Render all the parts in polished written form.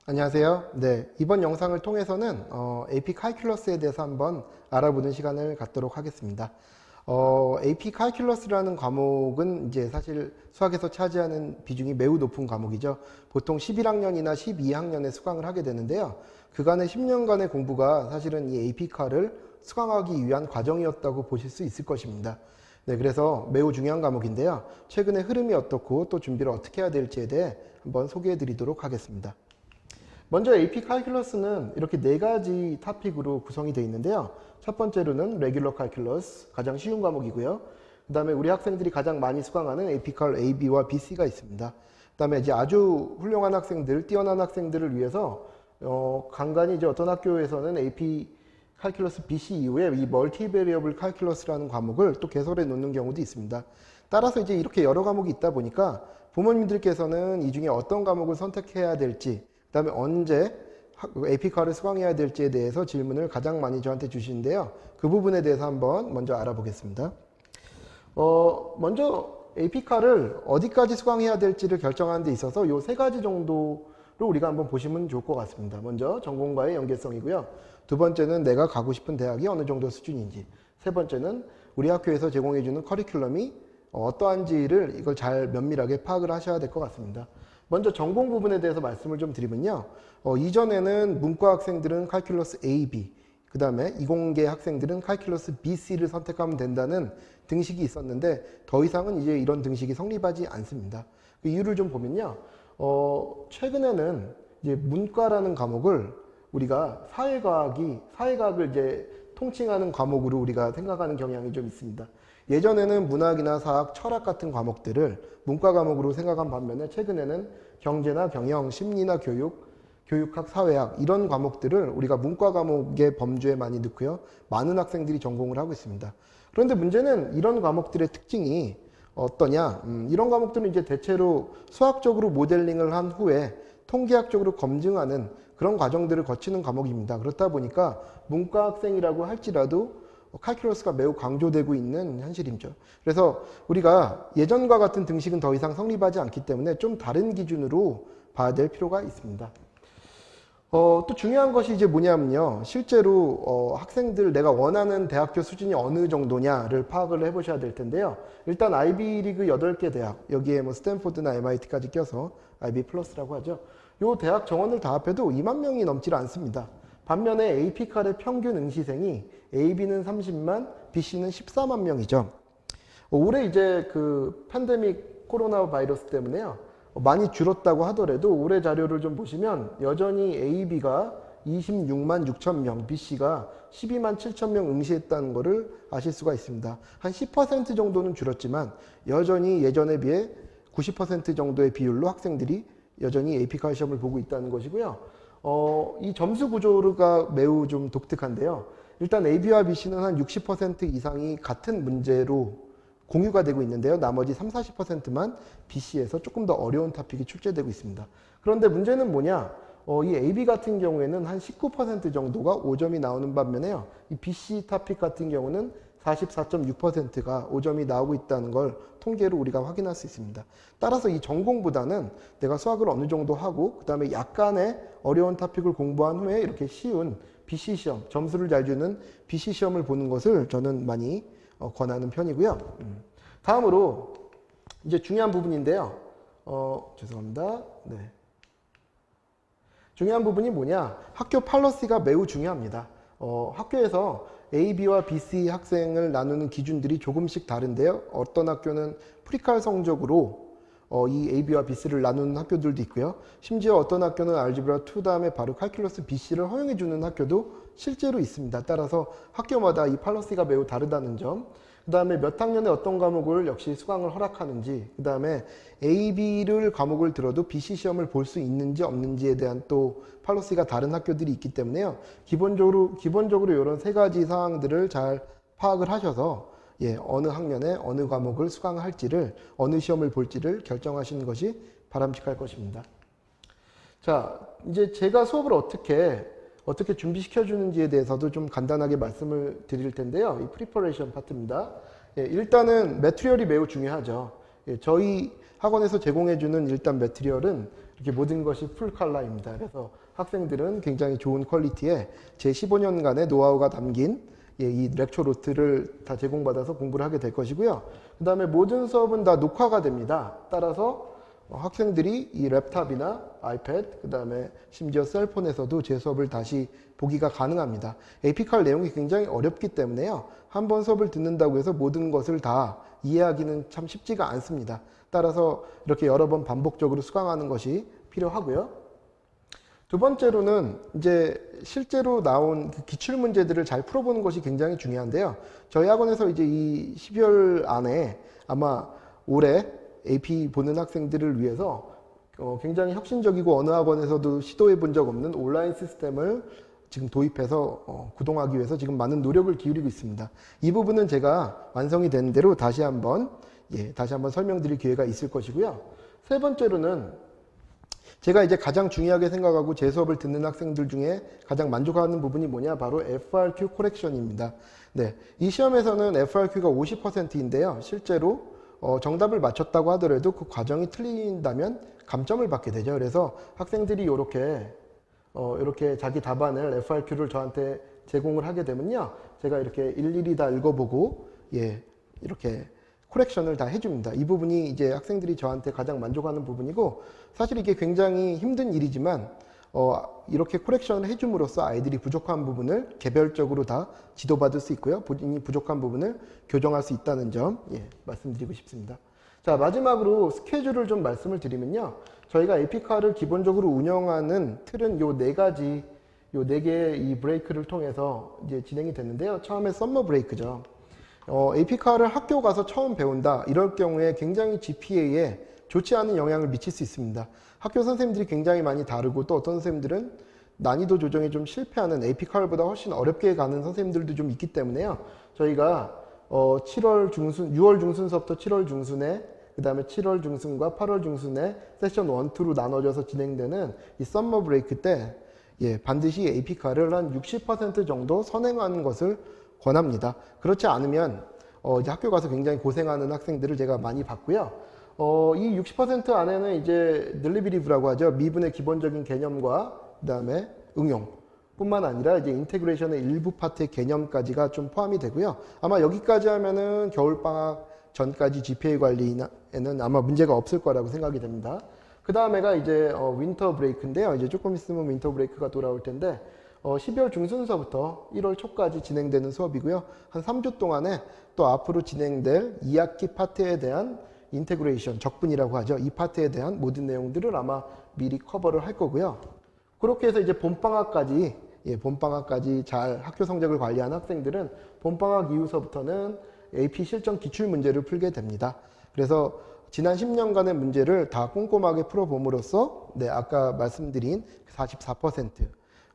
안녕하세요. 네, 이번 영상을 통해서는 AP 칼큘러스에 대해서 한번 알아보는 시간을 갖도록 하겠습니다. AP 칼큘러스라는 과목은 이제 사실 수학에서 차지하는 비중이 매우 높은 과목이죠. 보통 11학년이나 12학년에 수강을 하게 되는데요. 그간의 10년간의 공부가 사실은 이 AP 칼을 수강하기 위한 과정이었다고 보실 수 있을 것입니다. 네, 그래서 매우 중요한 과목인데요. 최근의 흐름이 어떻고 또 준비를 어떻게 해야 될지에 대해 한번 소개해 드리도록 하겠습니다. 먼저 AP 칼큘러스는 이렇게 네 가지 토픽으로 구성이 되어 있는데요. 첫 번째로는 레귤러 칼큘러스, 가장 쉬운 과목이고요. 그 다음에 우리 학생들이 가장 많이 수강하는 AP 칼 AB와 BC가 있습니다. 그 다음에 이제 아주 훌륭한 학생들, 뛰어난 학생들을 위해서 간간히 이제 어떤 학교에서는 AP 칼큘러스 BC 이후에 이 멀티베리어블 칼큘러스라는 과목을 또 개설해 놓는 경우도 있습니다. 따라서 이제 이렇게 여러 과목이 있다 보니까 부모님들께서는 이 중에 어떤 과목을 선택해야 될지, 그 다음에 언제 AP칼을 수강해야 될지에 대해서 질문을 가장 많이 저한테 주시는데요. 그 부분에 대해서 한번 먼저 알아보겠습니다. 먼저 AP칼을 어디까지 수강해야 될지를 결정하는 데 있어서 이 세 가지 정도로 우리가 한번 보시면 좋을 것 같습니다. 먼저 전공과의 연계성이고요. 두 번째는 내가 가고 싶은 대학이 어느 정도 수준인지, 세 번째는 우리 학교에서 제공해주는 커리큘럼이 어떠한지를 이걸 잘 면밀하게 파악을 하셔야 될 것 같습니다. 먼저 전공 부분에 대해서 말씀을 좀 드리면요. 이전에는 문과 학생들은 칼큘러스 AB, 그 다음에 이공계 학생들은 칼큘러스 BC를 선택하면 된다는 등식이 있었는데 더 이상은 이제 이런 등식이 성립하지 않습니다. 그 이유를 좀 보면요. 최근에는 이제 문과라는 과목을 우리가 사회과학을 이제 통칭하는 과목으로 우리가 생각하는 경향이 좀 있습니다. 예전에는 문학이나 사학, 철학 같은 과목들을 문과 과목으로 생각한 반면에 최근에는 경제나 경영, 심리나 교육학, 사회학 이런 과목들을 우리가 문과 과목의 범주에 많이 넣고요. 많은 학생들이 전공을 하고 있습니다. 그런데 문제는 이런 과목들의 특징이 어떠냐? 이런 과목들은 이제 대체로 수학적으로 모델링을 한 후에 통계학적으로 검증하는 그런 과정들을 거치는 과목입니다. 그렇다 보니까 문과 학생이라고 할지라도 칼큘러스가 매우 강조되고 있는 현실이죠. 그래서 우리가 예전과 같은 등식은 더 이상 성립하지 않기 때문에 좀 다른 기준으로 봐야 될 필요가 있습니다. 또 중요한 것이 이제 뭐냐면요. 실제로 학생들 내가 원하는 대학교 수준이 어느 정도냐를 파악을 해보셔야 될 텐데요. 일단 아이비리그 8개 대학, 여기에 뭐 스탠포드나 MIT까지 껴서 IB 플러스라고 하죠. 요 대학 정원을 다 합해도 2만 명이 넘질 않습니다. 반면에 AP칼의 평균 응시생이 AB는 30만, BC는 14만 명이죠. 올해 이제 그 팬데믹 코로나 바이러스 때문에요. 많이 줄었다고 하더라도 올해 자료를 좀 보시면 여전히 AB가 26만 6천 명, BC가 12만 7천 명 응시했다는 것을 아실 수가 있습니다. 한 10% 정도는 줄었지만 여전히 예전에 비해 90% 정도의 비율로 학생들이 여전히 AP칼 시험을 보고 있다는 것이고요. 이 점수 구조가 매우 좀 독특한데요. 일단 AB와 BC는 한 60% 이상이 같은 문제로 공유가 되고 있는데요. 나머지 30, 40%만 BC에서 조금 더 어려운 토픽이 출제되고 있습니다. 그런데 문제는 뭐냐? 이 AB 같은 경우에는 한 19% 정도가 5점이 나오는 반면에요. 이 BC 토픽 같은 경우는 44.6%가 5점이 나오고 있다는 걸 통계로 우리가 확인할 수 있습니다. 따라서 이 전공보다는 내가 수학을 어느 정도 하고 그 다음에 약간의 어려운 토픽을 공부한 후에 이렇게 쉬운 BC 시험, 점수를 잘 주는 BC 시험을 보는 것을 저는 많이 권하는 편이고요. 다음으로 이제 중요한 부분인데요. 죄송합니다. 네. 중요한 부분이 뭐냐? 학교 팔러시가 매우 중요합니다. 학교에서 A, B와 BC 학생을 나누는 기준들이 조금씩 다른데요. 어떤 학교는 프리칼 성적으로 이 A, B와 BC를 나누는 학교들도 있고요. 심지어 어떤 학교는 알지브라 2 다음에 바로 칼큘러스 BC를 허용해주는 학교도 실제로 있습니다. 따라서 학교마다 이 팔러시가 매우 다르다는 점, 그 다음에 몇 학년에 어떤 과목을 역시 수강을 허락하는지, 그 다음에 A, B를 과목을 들어도 BC 시험을 볼 수 있는지 없는지에 대한 또 팔러시가 다른 학교들이 있기 때문에요. 기본적으로 이런 세 가지 사항들을 잘 파악을 하셔서 어느 학년에 어느 과목을 수강할지를, 어느 시험을 볼지를 결정하시는 것이 바람직할 것입니다. 자, 이제 제가 수업을 어떻게 준비시켜 주는지에 대해서도 좀 간단하게 말씀을 드릴 텐데요. 이 프리퍼레이션 파트입니다. 일단은 매트리얼이 매우 중요하죠. 저희 학원에서 제공해주는 일단 매트리얼은 이렇게 모든 것이 풀 컬러입니다. 그래서 학생들은 굉장히 좋은 퀄리티의 제 15년간의 노하우가 담긴 이 렉처 노트를 다 제공받아서 공부를 하게 될 것이고요. 그 다음에 모든 수업은 다 녹화가 됩니다. 따라서 학생들이 이 랩탑이나 아이패드, 그 다음에 심지어 셀폰에서도 제 수업을 다시 보기가 가능합니다. AP칼 내용이 굉장히 어렵기 때문에요. 한 번 수업을 듣는다고 해서 모든 것을 다 이해하기는 참 쉽지가 않습니다. 따라서 이렇게 여러 번 반복적으로 수강하는 것이 필요하고요. 두 번째로는 이제 실제로 나온 그 기출 문제들을 잘 풀어보는 것이 굉장히 중요한데요. 저희 학원에서 이제 이 12월 안에 아마 올해 AP 보는 학생들을 위해서 굉장히 혁신적이고 어느 학원에서도 시도해 본 적 없는 온라인 시스템을 지금 도입해서 구동하기 위해서 지금 많은 노력을 기울이고 있습니다. 이 부분은 제가 완성이 된 대로 다시 한번 설명드릴 기회가 있을 것이고요. 세 번째로는 제가 이제 가장 중요하게 생각하고 제 수업을 듣는 학생들 중에 가장 만족하는 부분이 뭐냐? 바로 FRQ 코렉션입니다. 네, 이 시험에서는 FRQ가 50%인데요. 실제로 정답을 맞췄다고 하더라도 그 과정이 틀린다면 감점을 받게 되죠. 그래서 학생들이 이렇게 자기 답안을 FRQ를 저한테 제공을 하게 되면요. 제가 이렇게 일일이 다 읽어보고, 이렇게 코렉션을 다 해줍니다. 이 부분이 이제 학생들이 저한테 가장 만족하는 부분이고, 사실 이게 굉장히 힘든 일이지만, 이렇게 코렉션을 해줌으로써 아이들이 부족한 부분을 개별적으로 다 지도받을 수 있고요. 본인이 부족한 부분을 교정할 수 있다는 점, 말씀드리고 싶습니다. 자, 마지막으로 스케줄을 좀 말씀을 드리면요. 저희가 AP칼을 기본적으로 운영하는 틀은 요 네 개의 이 브레이크를 통해서 이제 진행이 됐는데요. 처음에 썸머 브레이크죠. AP칼을 학교 가서 처음 배운다. 이럴 경우에 굉장히 GPA에 좋지 않은 영향을 미칠 수 있습니다. 학교 선생님들이 굉장히 많이 다르고 또 어떤 선생님들은 난이도 조정에 좀 실패하는 AP칼보다 훨씬 어렵게 가는 선생님들도 좀 있기 때문에요. 저희가 6월 중순서부터 7월 중순에 그 다음에 7월 중순과 8월 중순에 세션 1, 2로 나눠져서 진행되는 이 썸머 브레이크 때 반드시 AP칼을 한 60% 정도 선행하는 것을 권합니다. 그렇지 않으면 이제 학교 가서 굉장히 고생하는 학생들을 제가 많이 봤고요. 이 60% 안에는 이제 늘리비리브라고 하죠. 미분의 기본적인 개념과 그 다음에 응용 뿐만 아니라 이제 인테그레이션의 일부 파트의 개념까지가 좀 포함이 되고요. 아마 여기까지 하면은 겨울방학 전까지 GPA 관리에는 아마 문제가 없을 거라고 생각이 됩니다. 그 다음에가 이제 윈터 브레이크인데요. 이제 조금 있으면 윈터 브레이크가 돌아올 텐데 12월 중순서부터 1월 초까지 진행되는 수업이고요. 한 3주 동안에 또 앞으로 진행될 2학기 파트에 대한 인테그레이션, 적분이라고 하죠. 이 파트에 대한 모든 내용들을 아마 미리 커버를 할 거고요. 그렇게 해서 이제 봄방학까지 잘 학교 성적을 관리한 학생들은 봄방학 이후서부터는 AP 실전 기출 문제를 풀게 됩니다. 그래서 지난 10년간의 문제를 다 꼼꼼하게 풀어봄으로써 아까 말씀드린 44%,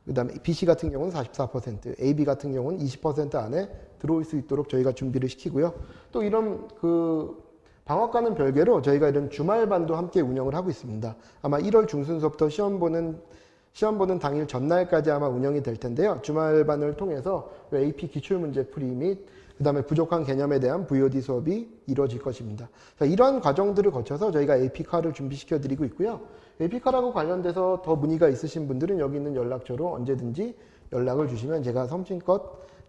그 다음에 BC 같은 경우는 44%, AB 같은 경우는 20% 안에 들어올 수 있도록 저희가 준비를 시키고요. 또 이런 방학과는 별개로 저희가 이런 주말반도 함께 운영을 하고 있습니다. 아마 1월 중순서부터 시험 보는 당일 전날까지 아마 운영이 될 텐데요. 주말반을 통해서 AP 기출문제 풀이 및 그 다음에 부족한 개념에 대한 VOD 수업이 이루어질 것입니다. 자, 이러한 과정들을 거쳐서 저희가 AP칼을 준비시켜 드리고 있고요. AP칼하고 관련돼서 더 문의가 있으신 분들은 여기 있는 연락처로 언제든지 연락을 주시면 제가 성심껏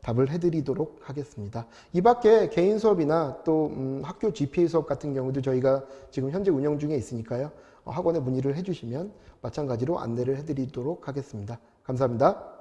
답을 해드리도록 하겠습니다. 이 밖에 개인 수업이나 또 학교 GPA 수업 같은 경우도 저희가 지금 현재 운영 중에 있으니까요. 학원에 문의를 해주시면 마찬가지로 안내를 해드리도록 하겠습니다. 감사합니다.